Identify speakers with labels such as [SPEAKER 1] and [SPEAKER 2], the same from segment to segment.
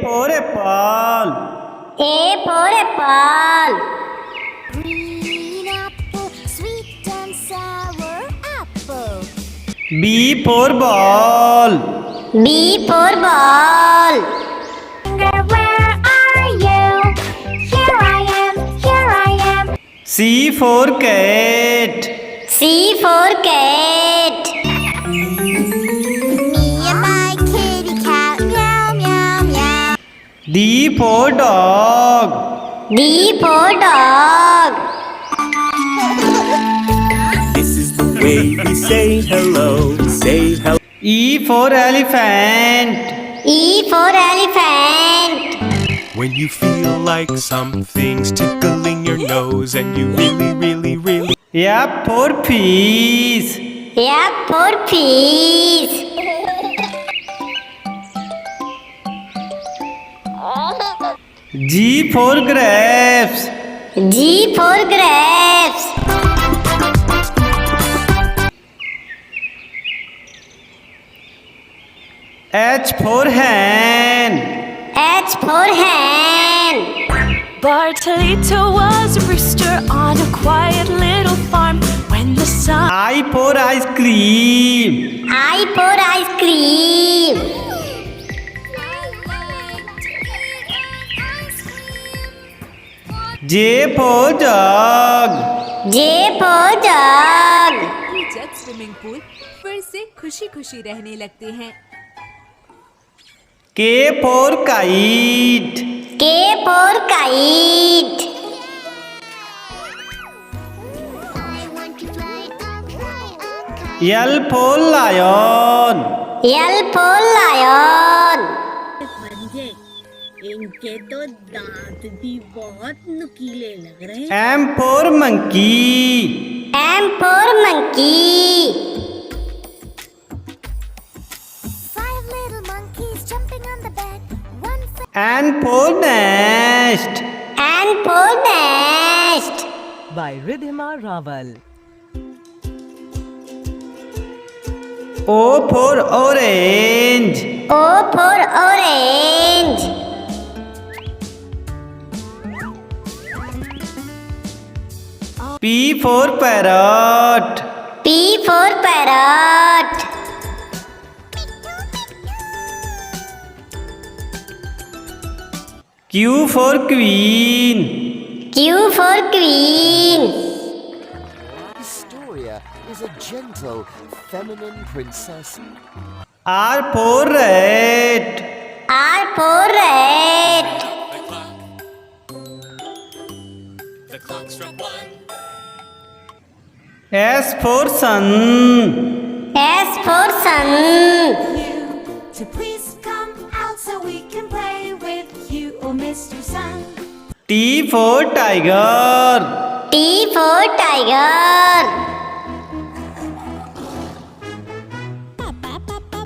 [SPEAKER 1] for apple.
[SPEAKER 2] A for apple.
[SPEAKER 3] Green apple, sweet and sour apple.
[SPEAKER 1] B for ball.
[SPEAKER 2] B for ball.
[SPEAKER 3] Where are you? Here I am.
[SPEAKER 1] C for cat.
[SPEAKER 2] C for cat.
[SPEAKER 3] Me and my kitty cat, meow, meow, meow.
[SPEAKER 1] D for dog.
[SPEAKER 2] D for dog.
[SPEAKER 4] This is the way we say hello. Say hello.
[SPEAKER 1] E for elephant.
[SPEAKER 2] E for elephant.
[SPEAKER 4] When you feel like something's tickling your nose and you really
[SPEAKER 1] F for fish.
[SPEAKER 2] F for fish.
[SPEAKER 1] G for grapes.
[SPEAKER 2] G for grapes.
[SPEAKER 1] H for hen.
[SPEAKER 2] H for hen.
[SPEAKER 5] Bartolito was a rooster on a quiet little farm. When the sun
[SPEAKER 1] I for ice cream.
[SPEAKER 2] I for ice cream.
[SPEAKER 1] J for jug.
[SPEAKER 2] J for jug.
[SPEAKER 6] Jug swimming pool फिर से खुशी खुशी रहने लगते हैं।
[SPEAKER 1] K for kite.
[SPEAKER 2] K for kite.
[SPEAKER 3] I want to fly a kite.
[SPEAKER 1] L for lion.
[SPEAKER 2] L for lion.
[SPEAKER 7] पंजे इनके तो दांत भी बहुत नुकीले लग रहे हैं।
[SPEAKER 1] M for monkey.
[SPEAKER 2] M for monkey.
[SPEAKER 3] 5 little monkeys jumping on the bed. One
[SPEAKER 1] N for nest.
[SPEAKER 2] N for nest.
[SPEAKER 8] by Ridhima Raval.
[SPEAKER 1] O for orange.
[SPEAKER 2] O for orange.
[SPEAKER 1] P for parrot.
[SPEAKER 2] P for parrot.
[SPEAKER 1] Q for queen.
[SPEAKER 2] Q for queen.
[SPEAKER 9] Historia is a gentle, feminine princess.
[SPEAKER 1] R for rat.
[SPEAKER 2] R for rat.
[SPEAKER 1] S for sun.
[SPEAKER 2] S for sun.
[SPEAKER 6] To please come out so we can play with you, oh Mr. Sun.
[SPEAKER 1] T for tiger.
[SPEAKER 2] T for tiger.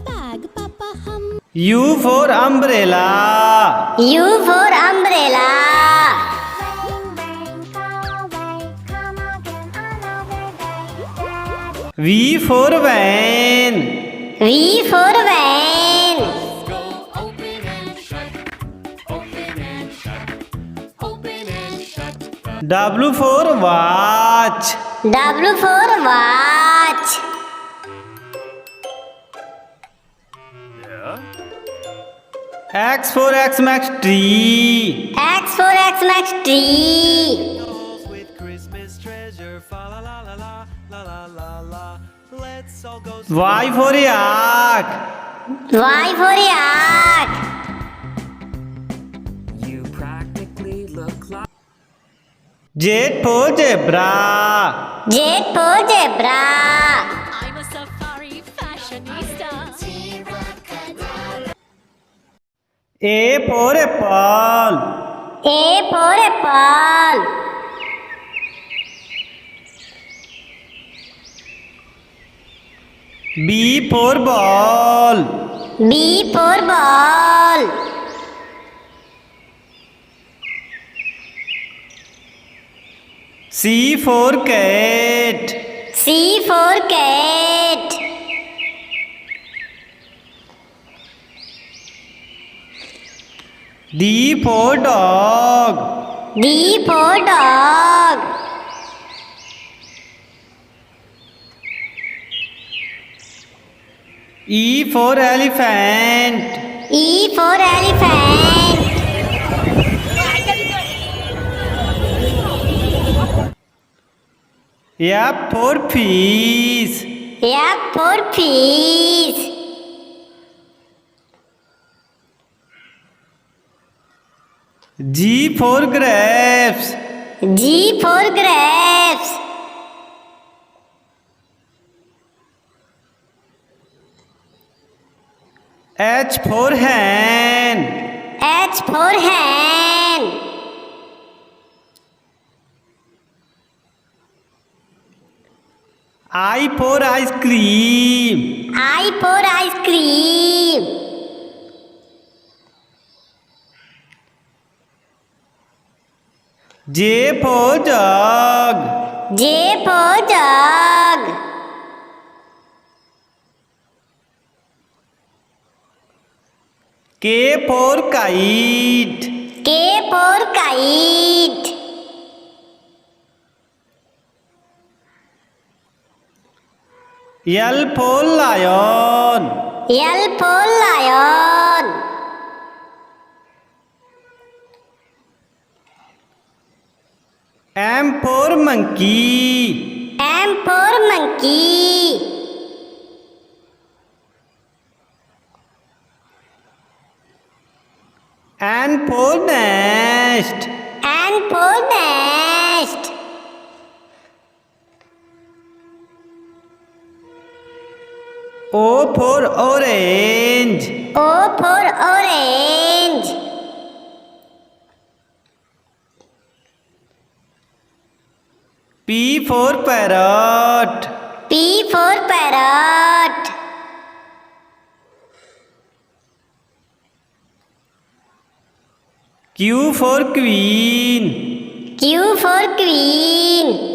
[SPEAKER 3] bag, Papa hum.
[SPEAKER 1] U for umbrella.
[SPEAKER 2] U for umbrella.
[SPEAKER 3] Rain, go away, come again another day.
[SPEAKER 1] V for van.
[SPEAKER 2] V for van.
[SPEAKER 1] W for watch.
[SPEAKER 2] W for watch.
[SPEAKER 1] X for Xmas tree.
[SPEAKER 2] X for Xmas tree.
[SPEAKER 4] With Christmas treasure, fa la la la la la la la la. Let's all go.
[SPEAKER 1] Y for yak.
[SPEAKER 2] Y for yak.
[SPEAKER 8] You practically look like
[SPEAKER 1] Z for zebra.
[SPEAKER 2] Z for zebra.
[SPEAKER 5] I'm a safari fashionista.
[SPEAKER 1] A for apple.
[SPEAKER 2] A for apple.
[SPEAKER 1] B for ball.
[SPEAKER 2] B for ball.
[SPEAKER 1] C for cat.
[SPEAKER 2] C for cat.
[SPEAKER 1] D for dog.
[SPEAKER 2] D for dog.
[SPEAKER 1] E for elephant.
[SPEAKER 2] E for elephant.
[SPEAKER 1] F for fish.
[SPEAKER 2] F for fish.
[SPEAKER 1] G for grapes.
[SPEAKER 2] G for grapes.
[SPEAKER 1] H for hen.
[SPEAKER 2] H for hen.
[SPEAKER 1] I for ice cream.
[SPEAKER 2] I for ice cream.
[SPEAKER 1] J for jug.
[SPEAKER 2] J for jug.
[SPEAKER 1] K for kite.
[SPEAKER 2] K for kite.
[SPEAKER 1] L for lion.
[SPEAKER 2] L for lion.
[SPEAKER 1] M for monkey.
[SPEAKER 2] M for monkey.
[SPEAKER 1] N for nest.
[SPEAKER 2] N for nest.
[SPEAKER 1] O for orange.
[SPEAKER 2] O for orange.
[SPEAKER 1] P for parrot.
[SPEAKER 2] P for parrot.
[SPEAKER 1] Q for queen.
[SPEAKER 2] Q for queen.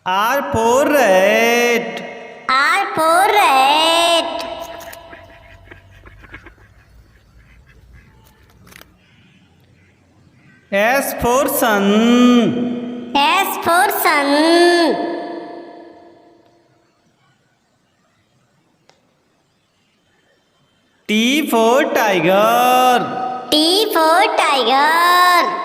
[SPEAKER 1] R for rat.
[SPEAKER 2] R for rat.
[SPEAKER 1] S for sun.
[SPEAKER 2] S for sun.
[SPEAKER 1] T for tiger.
[SPEAKER 2] T for tiger.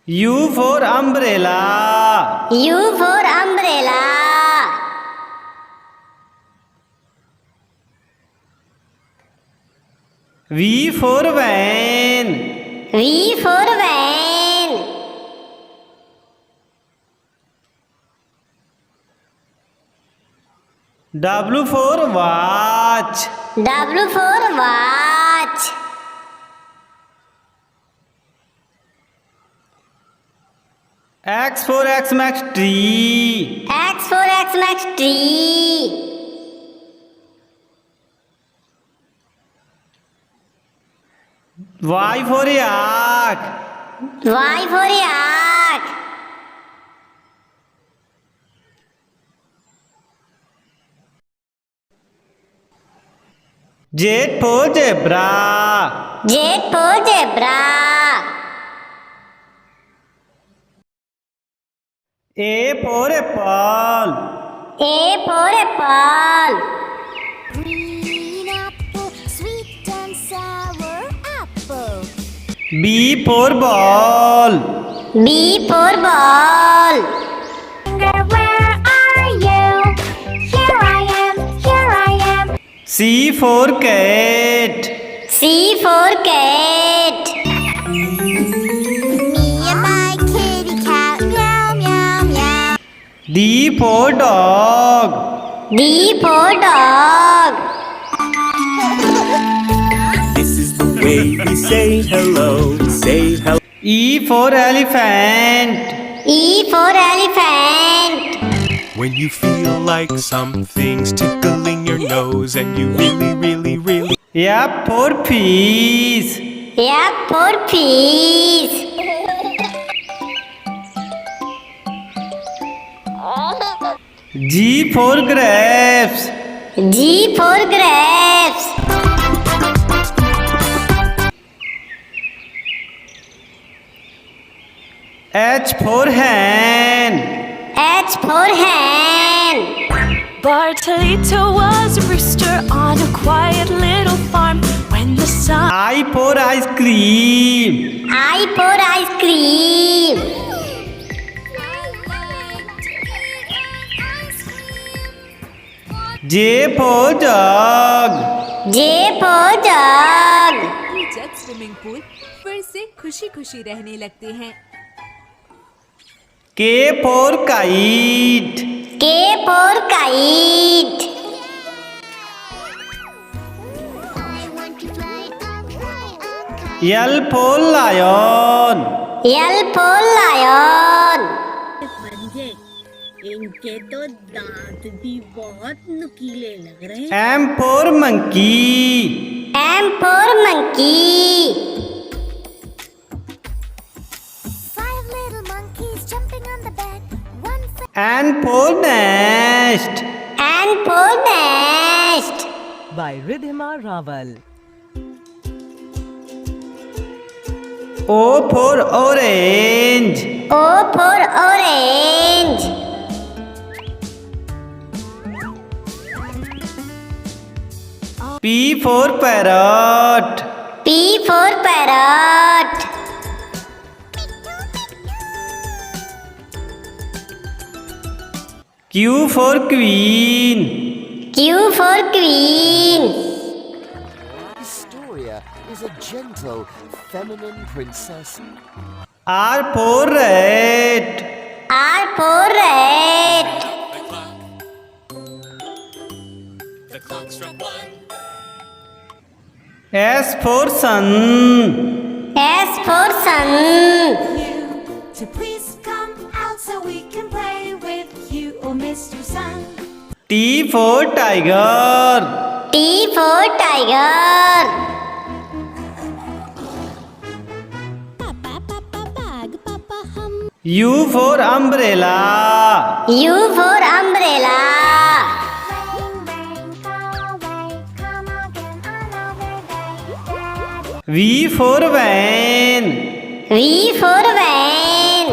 [SPEAKER 1] U for umbrella.
[SPEAKER 2] U for umbrella.
[SPEAKER 1] V for van.
[SPEAKER 2] V for van.
[SPEAKER 1] W for watch.
[SPEAKER 2] W for watch.
[SPEAKER 1] X for Xmas tree.
[SPEAKER 2] X for Xmas tree.
[SPEAKER 1] Y for yak.
[SPEAKER 2] Y for yak.
[SPEAKER 1] Z for zebra.
[SPEAKER 2] Z for zebra.
[SPEAKER 1] A for apple.
[SPEAKER 2] A for apple.
[SPEAKER 3] Green apple, sweet and sour apple.
[SPEAKER 1] B for ball.
[SPEAKER 2] B for ball.
[SPEAKER 3] Where are you? Here I am, here I am.
[SPEAKER 1] C for cat.
[SPEAKER 2] C for cat.
[SPEAKER 3] Me and my kitty cat, meow, meow, meow.
[SPEAKER 1] D for dog.
[SPEAKER 2] D for dog.
[SPEAKER 4] This is the way we say hello. Say hello.
[SPEAKER 1] E for elephant.
[SPEAKER 2] E for elephant.
[SPEAKER 4] When you feel like something's tickling your nose and you really
[SPEAKER 1] F for fish.
[SPEAKER 2] F for fish.
[SPEAKER 1] G for grapes.
[SPEAKER 2] G for grapes.
[SPEAKER 1] H for hen.
[SPEAKER 2] H for hen.
[SPEAKER 5] Bartolito was a rooster on a quiet little farm. When the sun
[SPEAKER 1] I for ice cream.
[SPEAKER 2] I for ice cream.
[SPEAKER 1] J for jug.
[SPEAKER 2] J for jug.
[SPEAKER 6] Jug swimming pool फिर से खुशी खुशी रहने लगते हैं।
[SPEAKER 1] K for kite.
[SPEAKER 2] K for kite.
[SPEAKER 1] L for lion.
[SPEAKER 2] L for lion.
[SPEAKER 7] पंजे, इनके तो दांत भी बहुत नुकीले लग रहे हैं।
[SPEAKER 1] M for monkey.
[SPEAKER 2] M for monkey.
[SPEAKER 3] Five little monkeys jumping on the bed. One for
[SPEAKER 1] N for nest.
[SPEAKER 2] N for nest.
[SPEAKER 8] by Ridhima Raval.
[SPEAKER 1] O for orange.
[SPEAKER 2] O for orange.
[SPEAKER 1] P for parrot.
[SPEAKER 2] P for parrot.
[SPEAKER 1] Q for queen.
[SPEAKER 2] Q for queen.
[SPEAKER 9] Historia is a gentle, feminine princess.
[SPEAKER 1] R for rat.
[SPEAKER 2] R for rat.
[SPEAKER 1] S for sun.
[SPEAKER 2] S for sun.
[SPEAKER 6] You to please come out so we can play with you, oh Mr. Sun.
[SPEAKER 1] T for tiger.
[SPEAKER 2] T for tiger.
[SPEAKER 1] U for umbrella.
[SPEAKER 2] U for umbrella.
[SPEAKER 3] rain, rain, go away. Come again another day.
[SPEAKER 1] V for van.
[SPEAKER 2] V for van.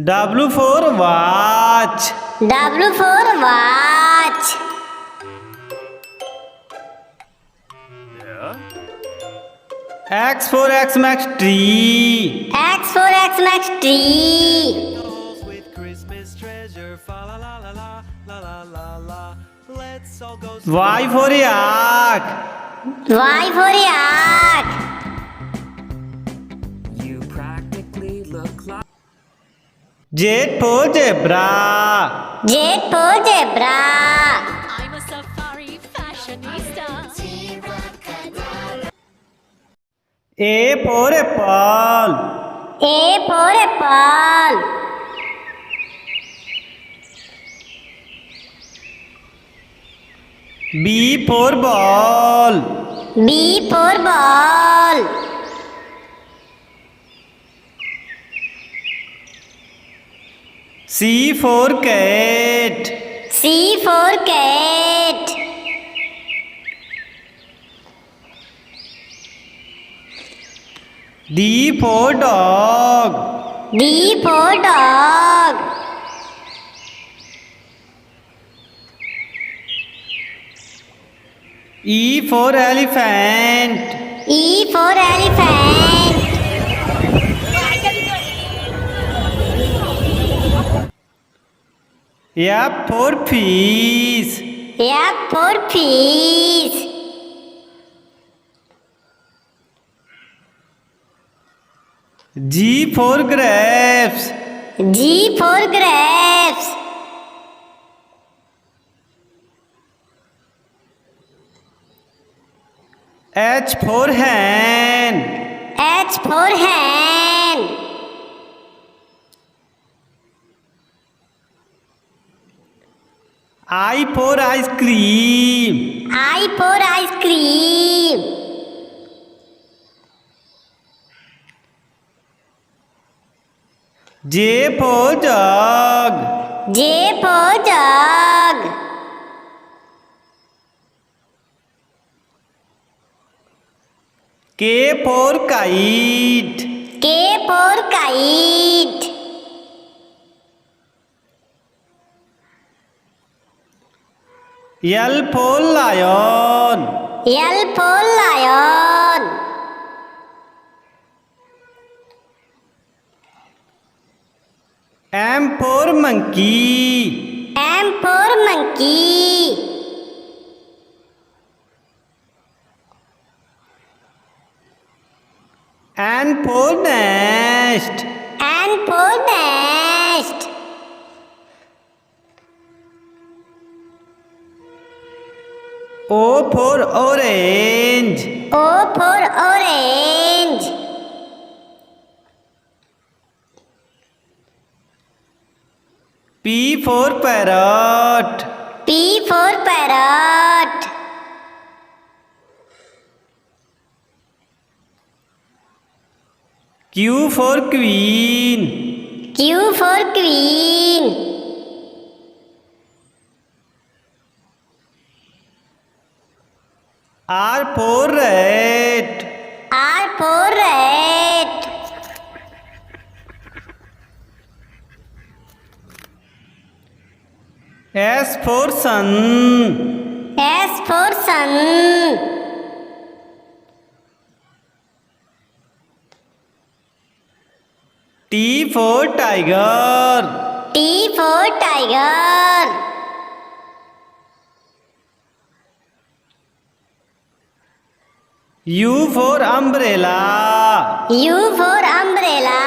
[SPEAKER 1] W for watch.
[SPEAKER 2] W for watch.
[SPEAKER 1] X for Xmas tree.
[SPEAKER 2] X for Xmas tree.
[SPEAKER 4] With Christmas treasure, fa la la la la la la la la. Let's all go.
[SPEAKER 1] Y for yak.
[SPEAKER 2] Y for yak.
[SPEAKER 8] You practically look like
[SPEAKER 1] Z for zebra.
[SPEAKER 2] Z for zebra.
[SPEAKER 5] I'm a safari fashionista.
[SPEAKER 1] A for apple.
[SPEAKER 2] A for apple.
[SPEAKER 1] B for ball.
[SPEAKER 2] B for ball.
[SPEAKER 1] C for cat.
[SPEAKER 2] C for cat.
[SPEAKER 1] D for dog.
[SPEAKER 2] D for dog.
[SPEAKER 1] E for elephant.
[SPEAKER 2] E for elephant.
[SPEAKER 1] F for fish.
[SPEAKER 2] F for fish.
[SPEAKER 1] G for grapes.
[SPEAKER 2] G for grapes.
[SPEAKER 1] H for hen.
[SPEAKER 2] H for hen.
[SPEAKER 1] I for ice cream.
[SPEAKER 2] I for ice cream.
[SPEAKER 1] J for jug.
[SPEAKER 2] J for jug.
[SPEAKER 1] K for kite.
[SPEAKER 2] K for kite.
[SPEAKER 1] L for lion.
[SPEAKER 2] L for lion.
[SPEAKER 1] M for monkey.
[SPEAKER 2] M for monkey.
[SPEAKER 1] N for nest.
[SPEAKER 2] N for nest.
[SPEAKER 1] O for orange.
[SPEAKER 2] O for orange.
[SPEAKER 1] P for parrot.
[SPEAKER 2] P for parrot.
[SPEAKER 1] Q for queen.
[SPEAKER 2] Q for queen.
[SPEAKER 1] R for rat.
[SPEAKER 2] R for rat.
[SPEAKER 1] S for sun.
[SPEAKER 2] S for sun.
[SPEAKER 1] T for tiger.
[SPEAKER 2] T for tiger.
[SPEAKER 1] U for umbrella.
[SPEAKER 2] U for umbrella.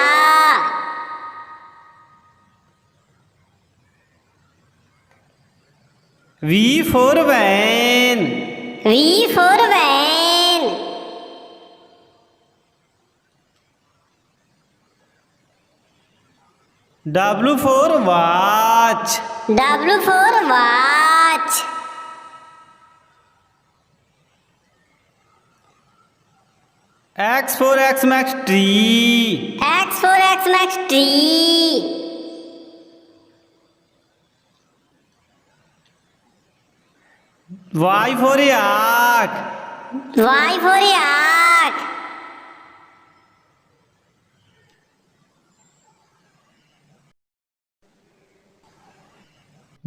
[SPEAKER 1] V for van.
[SPEAKER 2] V for van.
[SPEAKER 1] W for watch.
[SPEAKER 2] W for watch.
[SPEAKER 1] X for Xmas tree.
[SPEAKER 2] X for Xmas tree.
[SPEAKER 1] Y for yak.
[SPEAKER 2] Y for yak.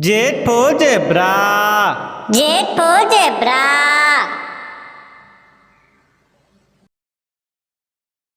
[SPEAKER 1] Z for zebra.
[SPEAKER 2] Z for zebra.